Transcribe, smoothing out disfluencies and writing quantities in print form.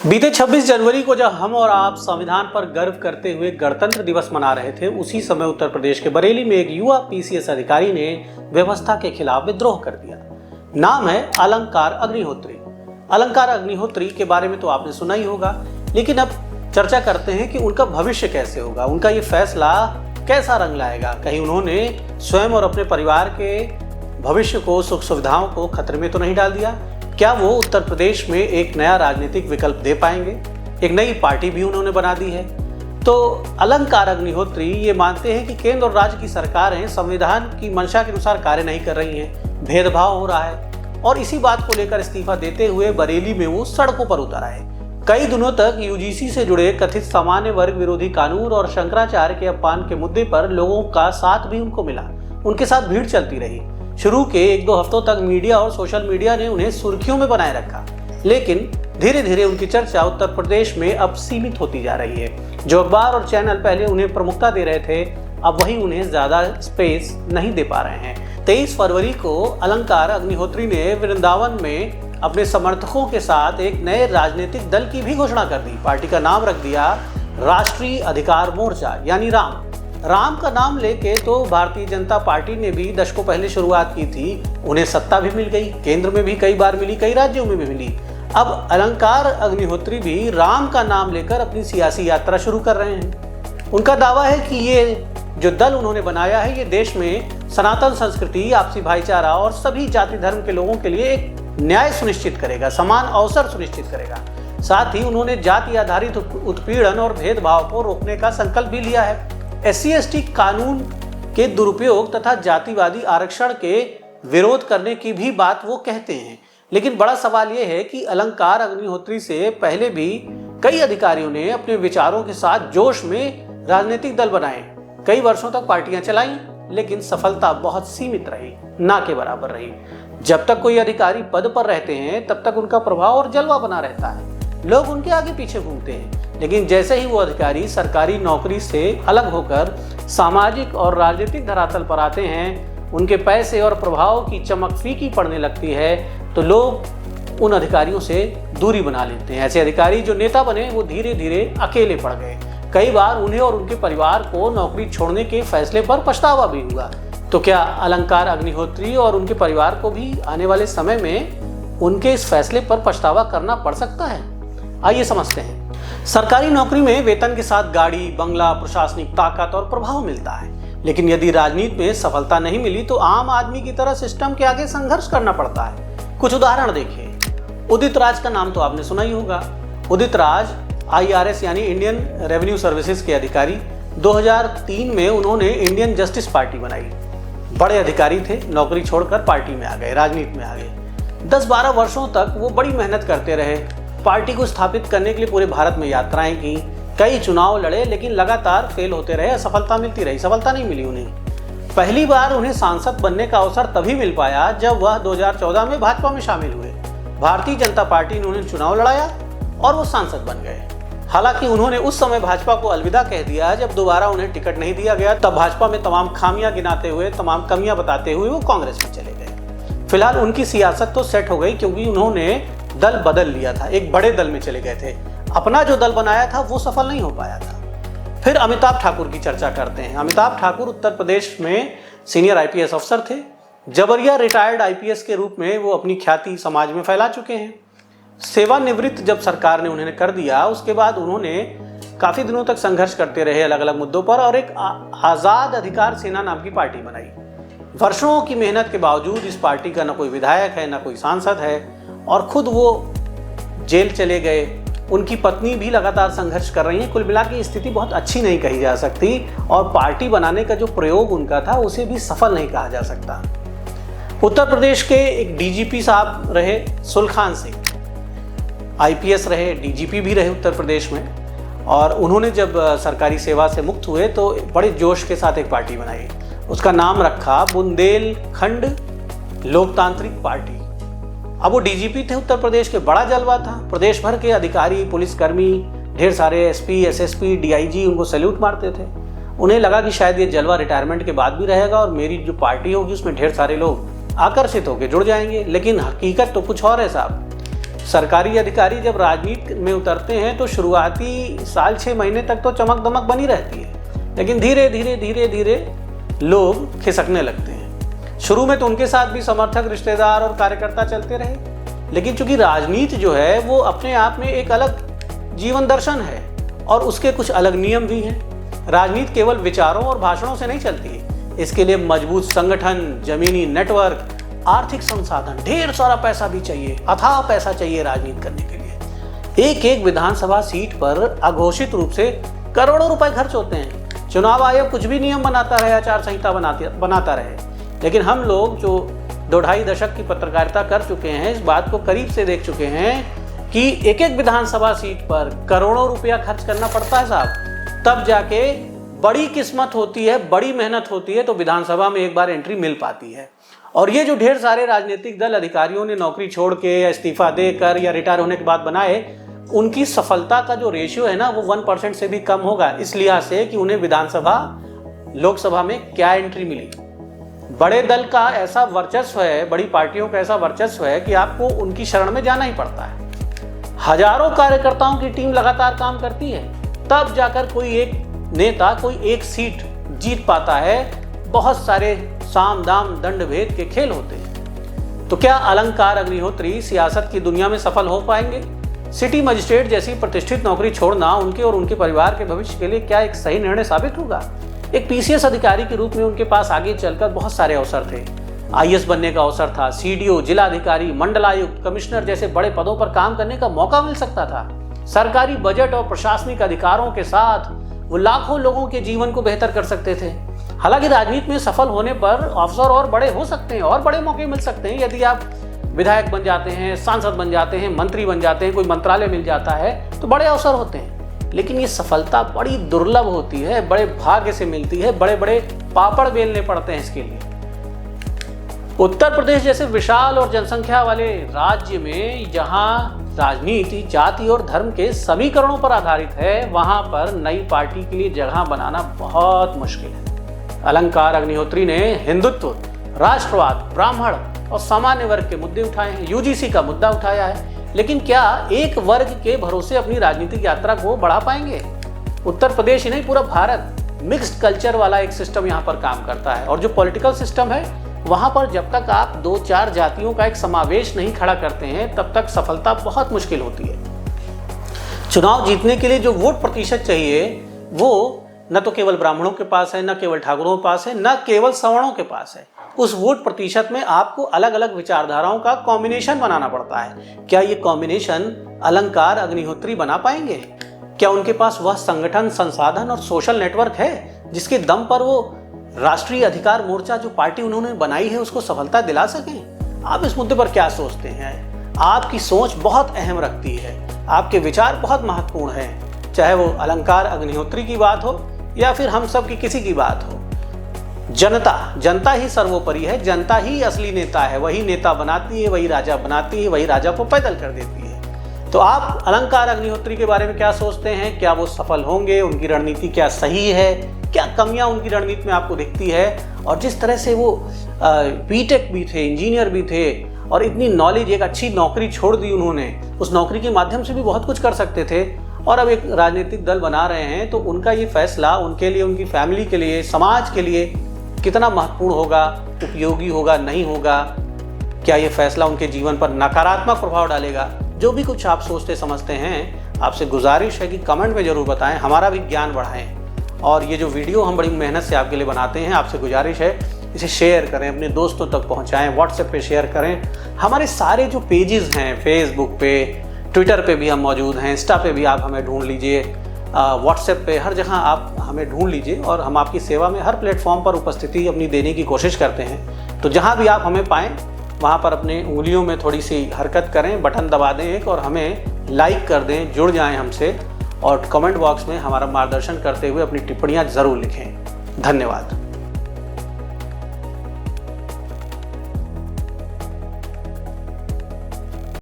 बीते 26 जनवरी को जब हम और आप संविधान पर गर्व करते हुए गणतंत्र दिवस मना रहे थे, उसी समय उत्तर प्रदेश के बरेली में एक युवा पीसीएस अधिकारी ने व्यवस्था के खिलाफ विद्रोह कर दिया। नाम है अलंकार अग्निहोत्री। अलंकार अग्निहोत्री के बारे में तो आपने सुना ही होगा, लेकिन अब चर्चा करते हैं कि उनका भविष्य कैसे होगा, उनका ये फैसला कैसा रंग लाएगा। कहीं उन्होंने स्वयं और अपने परिवार के भविष्य को, सुख सुविधाओं को खतरे में तो नहीं डाल दिया? क्या वो उत्तर प्रदेश में एक नया राजनीतिक विकल्प दे पाएंगे? एक नई पार्टी भी उन्होंने बना दी है। तो अलंकार अग्निहोत्री ये मानते हैं कि केंद्र और राज्य की सरकारें संविधान की मंशा के अनुसार कार्य नहीं कर रही हैं, भेदभाव हो रहा है, और इसी बात को लेकर इस्तीफा देते हुए बरेली में वो सड़कों पर उतर आए। कई दिनों तक यूजीसी से जुड़े कथित सामान्य वर्ग विरोधी कानून और शंकराचार्य के अपमान के मुद्दे पर लोगों का साथ भी उनको मिला, उनके साथ भीड़ चलती रही। शुरू के 1-2 हफ्तों तक मीडिया और सोशल मीडिया ने उन्हें सुर्खियों में बनाए रखा, लेकिन धीरे धीरे उनकी चर्चा उत्तर प्रदेश में अब सीमित होती जा रही है। जो अखबार और चैनल पहले उन्हें प्रमुखता दे रहे थे, अब वही उन्हें ज्यादा स्पेस नहीं दे पा रहे हैं। 23 फरवरी को अलंकार अग्निहोत्री ने वृंदावन में अपने समर्थकों के साथ एक नए राजनीतिक दल की भी घोषणा कर दी। पार्टी का नाम रख दिया राष्ट्रीय अधिकार मोर्चा, यानी राम। राम का नाम लेके तो भारतीय जनता पार्टी ने भी दशकों पहले शुरुआत की थी। उन्हें सत्ता भी मिल गई, केंद्र में भी कई बार मिली, कई राज्यों में भी मिली। अब अलंकार अग्निहोत्री भी राम का नाम लेकर अपनी सियासी यात्रा शुरू कर रहे हैं। उनका दावा है कि ये जो दल उन्होंने बनाया है, ये देश में सनातन संस्कृति, आपसी भाईचारा और सभी जाति धर्म के लोगों के लिए एक न्याय सुनिश्चित करेगा, समान अवसर सुनिश्चित करेगा। साथ ही उन्होंने जाति आधारित उत्पीड़न और भेदभाव को रोकने का संकल्प भी लिया है। SC/ST कानून के दुरुपयोग तथा जातिवादी आरक्षण के विरोध करने की भी बात वो कहते हैं। लेकिन बड़ा सवाल ये है कि अलंकार अग्निहोत्री से पहले भी कई अधिकारियों ने अपने विचारों के साथ जोश में राजनीतिक दल बनाए, कई वर्षों तक पार्टियां चलाई, लेकिन सफलता बहुत सीमित रही, ना के बराबर रही। जब तक कोई अधिकारी पद पर रहते हैं, तब तक उनका प्रभाव और जलवा बना रहता है, लोग उनके आगे पीछे घूमते हैं। लेकिन जैसे ही वो अधिकारी सरकारी नौकरी से अलग होकर सामाजिक और राजनीतिक धरातल पर आते हैं, उनके पैसे और प्रभाव की चमक फीकी पड़ने लगती है, तो लोग उन अधिकारियों से दूरी बना लेते हैं। ऐसे अधिकारी जो नेता बने, वो धीरे धीरे अकेले पड़ गए। कई बार उन्हें और उनके परिवार को नौकरी छोड़ने के फैसले पर पछतावा भी हुआ। तो क्या अलंकार अग्निहोत्री और उनके परिवार को भी आने वाले समय में उनके इस फैसले पर पछतावा करना पड़ सकता है? आइए समझते हैं। सरकारी नौकरी में वेतन के साथ गाड़ी, बंगला, प्रशासनिक ताकत और प्रभाव मिलता है, लेकिन यदि राजनीति में सफलता नहीं मिली तो आम आदमी की तरह सिस्टम के आगे संघर्ष करना पड़ता है। कुछ उदाहरण देखिए। उदित राज का नाम तो आपने सुना ही होगा। उदित राज IRS यानी इंडियन रेवेन्यू सर्विसेज के अधिकारी। 2003 में उन्होंने इंडियन जस्टिस पार्टी बनाई। बड़े अधिकारी थे, नौकरी छोड़कर पार्टी में आ गए, राजनीति में आ गए। 10-12 वर्षों तक वो बड़ी मेहनत करते रहे, पार्टी को स्थापित करने के लिए पूरे भारत में यात्राएं की, कई चुनाव लड़े, लेकिन लगातार फेल होते रहे, असफलता मिलती रही, सफलता नहीं मिली उन्हें। पहली बार उन्हें सांसद बनने का अवसर तभी मिल पाया जब वह 2014 में भाजपा में शामिल हुए। भारतीय जनता पार्टी ने उन्हें चुनाव लड़ाया और वो सांसद बन गए। हालांकि उन्होंने उस समय भाजपा को अलविदा कह दिया। जब दोबारा उन्हें टिकट नहीं दिया गया, तब भाजपा में तमाम खामियां गिनाते हुए, तमाम कमियां बताते हुए वो कांग्रेस में चले गए। फिलहाल उनकी सियासत तो सेट हो गई, क्योंकि उन्होंने दल बदल लिया था, एक बड़े दल में चले गए थे। अपना जो दल बनाया था वो सफल नहीं हो पाया था। फिर अमिताभ ठाकुर की चर्चा करते हैं। अमिताभ ठाकुर उत्तर प्रदेश में सीनियर IPS अफसर थे। जबरिया रिटायर्ड IPS के रूप में वो अपनी ख्याति समाज में फैला चुके हैं। सेवानिवृत्त जब सरकार ने उन्हें कर दिया, उसके बाद उन्होंने काफी दिनों तक संघर्ष करते रहे अलग अलग मुद्दों पर, और एक आजाद अधिकार सेना नाम की पार्टी बनाई। वर्षों की मेहनत के बावजूद इस पार्टी का न कोई विधायक है, न कोई सांसद है, और खुद वो जेल चले गए। उनकी पत्नी भी लगातार संघर्ष कर रही है। कुल मिला के स्थिति बहुत अच्छी नहीं कही जा सकती, और पार्टी बनाने का जो प्रयोग उनका था उसे भी सफल नहीं कहा जा सकता। उत्तर प्रदेश के एक DGP साहब रहे सुलखान सिंह, IPS रहे, DGP भी रहे उत्तर प्रदेश में, और उन्होंने जब सरकारी सेवा से मुक्त हुए तो बड़े जोश के साथ एक पार्टी बनाई। उसका नाम रखा बुंदेलखंड लोकतांत्रिक पार्टी। अब वो DGP थे उत्तर प्रदेश के, बड़ा जलवा था। प्रदेश भर के अधिकारी, पुलिसकर्मी, ढेर सारे SP, SSP, DIG उनको सैल्यूट मारते थे। उन्हें लगा कि शायद ये जलवा रिटायरमेंट के बाद भी रहेगा और मेरी जो पार्टी होगी उसमें ढेर सारे लोग आकर्षित होकर जुड़ जाएंगे। लेकिन हकीकत तो कुछ और है साहब। सरकारी अधिकारी जब राजनीति में उतरते हैं तो शुरुआती साल 6 महीने तक तो चमक दमक बनी रहती है, लेकिन धीरे धीरे लोग खिसकने लगते हैं। शुरू में तो उनके साथ भी समर्थक, रिश्तेदार और कार्यकर्ता चलते रहे, लेकिन चूंकि राजनीति जो है वो अपने आप में एक अलग जीवन दर्शन है और उसके कुछ अलग नियम भी हैं। राजनीति केवल विचारों और भाषणों से नहीं चलती है, इसके लिए मजबूत संगठन, जमीनी नेटवर्क, आर्थिक संसाधन, ढेर सारा पैसा भी चाहिए, अथाह पैसा चाहिए राजनीति करने के लिए। एक एक विधानसभा सीट पर अघोषित रूप से करोड़ों रुपए खर्च होते हैं। चुनाव आयोग कुछ भी नियम बनाता रहे, आचार संहिता बनाता रहे, लेकिन हम लोग जो 2-2.5 दशक की पत्रकारिता कर चुके हैं, इस बात को करीब से देख चुके हैं कि एक एक विधानसभा सीट पर करोड़ों रुपया खर्च करना पड़ता है साहब, तब जाके बड़ी किस्मत होती है, बड़ी मेहनत होती है तो विधानसभा में एक बार एंट्री मिल पाती है। और ये जो ढेर सारे राजनीतिक दल अधिकारियों ने नौकरी छोड़ के या इस्तीफा देकर या रिटायर होने के बाद बनाए, उनकी सफलता का जो रेशियो है ना वो 1% से भी कम होगा, इस लिहाज से कि उन्हें विधानसभा, लोकसभा में क्या एंट्री मिली। बड़े दल का ऐसा वर्चस्व है, बड़ी पार्टियों का ऐसा वर्चस्व है कि आपको उनकी शरण में जाना ही पड़ता है। हजारों कार्यकर्ताओं की टीम लगातार काम करती है, तब जाकर कोई एक नेता कोई एक सीट जीत पाता है। बहुत सारे साम दाम दंड भेद के खेल होते हैं। तो क्या अलंकार अग्निहोत्री सियासत की दुनिया में सफल हो पाएंगे? सिटी मजिस्ट्रेट जैसी प्रतिष्ठित नौकरी छोड़ना उनके और उनके परिवार के भविष्य के लिए क्या एक सही निर्णय साबित होगा? एक पीसीएस अधिकारी के रूप में उनके पास आगे चलकर बहुत सारे अवसर थे। आईएएस बनने का अवसर था, सीडीओ, जिलाधिकारी, मंडलायुक्त, कमिश्नर जैसे बड़े पदों पर काम करने का मौका मिल सकता था। सरकारी बजट और प्रशासनिक अधिकारों के साथ वो लाखों लोगों के जीवन को बेहतर कर सकते थे। हालांकि राजनीति में सफल होने पर अवसर और बड़े हो सकते हैं और बड़े मौके मिल सकते हैं। यदि आप विधायक बन जाते हैं, सांसद बन जाते हैं, मंत्री बन जाते हैं, कोई मंत्रालय मिल जाता है तो बड़े अवसर होते हैं। लेकिन ये सफलता बड़ी दुर्लभ होती है, बड़े भाग्य से मिलती है, बड़े बड़े पापड़ बेलने पड़ते हैं इसके लिए। उत्तर प्रदेश जैसे विशाल और जनसंख्या वाले राज्य में जहां राजनीति जाति और धर्म के समीकरणों पर आधारित है, वहां पर नई पार्टी के लिए जगह बनाना बहुत मुश्किल है। अलंकार अग्निहोत्री ने हिंदुत्व, राष्ट्रवाद, ब्राह्मण और सामान्य वर्ग के मुद्दे उठाए हैं, यूजीसी का मुद्दा उठाया है, लेकिन क्या एक वर्ग के भरोसे अपनी राजनीतिक यात्रा को बढ़ा पाएंगे? उत्तर प्रदेश ही नहीं, पूरा भारत मिक्स्ड कल्चर वाला एक सिस्टम यहाँ पर काम करता है, और जो पॉलिटिकल सिस्टम है वहाँ पर जब तक आप 2-4 जातियों का एक समावेश नहीं खड़ा करते हैं तब तक सफलता बहुत मुश्किल होती है। चुनाव जीतने के लिए जो वोट प्रतिशत चाहिए वो न तो केवल ब्राह्मणों के पास है, न केवल ठाकुरों के पास है, न केवल सवर्णों के पास है। उस वोट प्रतिशत में आपको अलग अलग विचारधाराओं का कॉम्बिनेशन बनाना पड़ता है। क्या ये कॉम्बिनेशन अलंकार अग्निहोत्री बना पाएंगे? क्या उनके पास वह संगठन, संसाधन और सोशल नेटवर्क है जिसके दम पर वो राष्ट्रीय अधिकार मोर्चा जो पार्टी उन्होंने बनाई है उसको सफलता दिला सकें? आप इस मुद्दे पर क्या सोचते हैं? आपकी सोच बहुत अहम रखती है, आपके विचार बहुत महत्वपूर्ण हैं, चाहे वो अलंकार अग्निहोत्री की बात हो या फिर हम सब की किसी की बात हो। जनता ही सर्वोपरि है, जनता ही असली नेता है, वही नेता बनाती है, वही राजा बनाती है, वही राजा को पैदल कर देती है। तो आप अलंकार अग्निहोत्री के बारे में क्या सोचते हैं? क्या वो सफल होंगे? उनकी रणनीति क्या सही है? क्या कमियां उनकी रणनीति में आपको दिखती है? और जिस तरह से वो बीटेक भी थे, इंजीनियर भी थे और इतनी नॉलेज, एक अच्छी नौकरी छोड़ दी उन्होंने, उस नौकरी के माध्यम से भी बहुत कुछ कर सकते थे और अब एक राजनीतिक दल बना रहे हैं, तो उनका ये फैसला उनके लिए, उनकी फैमिली के लिए, समाज के लिए कितना महत्वपूर्ण होगा, उपयोगी होगा, नहीं होगा? क्या ये फैसला उनके जीवन पर नकारात्मक प्रभाव डालेगा? जो भी कुछ आप सोचते समझते हैं, आपसे गुजारिश है कि कमेंट में ज़रूर बताएं, हमारा भी ज्ञान बढ़ाएं। और ये जो वीडियो हम बड़ी मेहनत से आपके लिए बनाते हैं, आपसे गुजारिश है इसे शेयर करें, अपने दोस्तों तक पहुंचाएं, व्हाट्सएप पे शेयर करें। हमारे सारे जो पेजेस हैं, फेसबुक पे, ट्विटर पे भी हम मौजूद हैं, इंस्टा पे भी आप हमें ढूंढ लीजिए, व्हाट्सएप पे, हर जगह आप हमें ढूंढ लीजिए और हम आपकी सेवा में हर प्लेटफॉर्म पर उपस्थिति अपनी देने की कोशिश करते हैं। तो जहाँ भी आप हमें पाएँ वहाँ पर अपने उंगलियों में थोड़ी सी हरकत करें, बटन दबा दें एक, और हमें लाइक कर दें, जुड़ जाएं हमसे, और कमेंट बॉक्स में हमारा मार्गदर्शन करते हुए अपनी टिप्पणियाँ ज़रूर लिखें। धन्यवाद।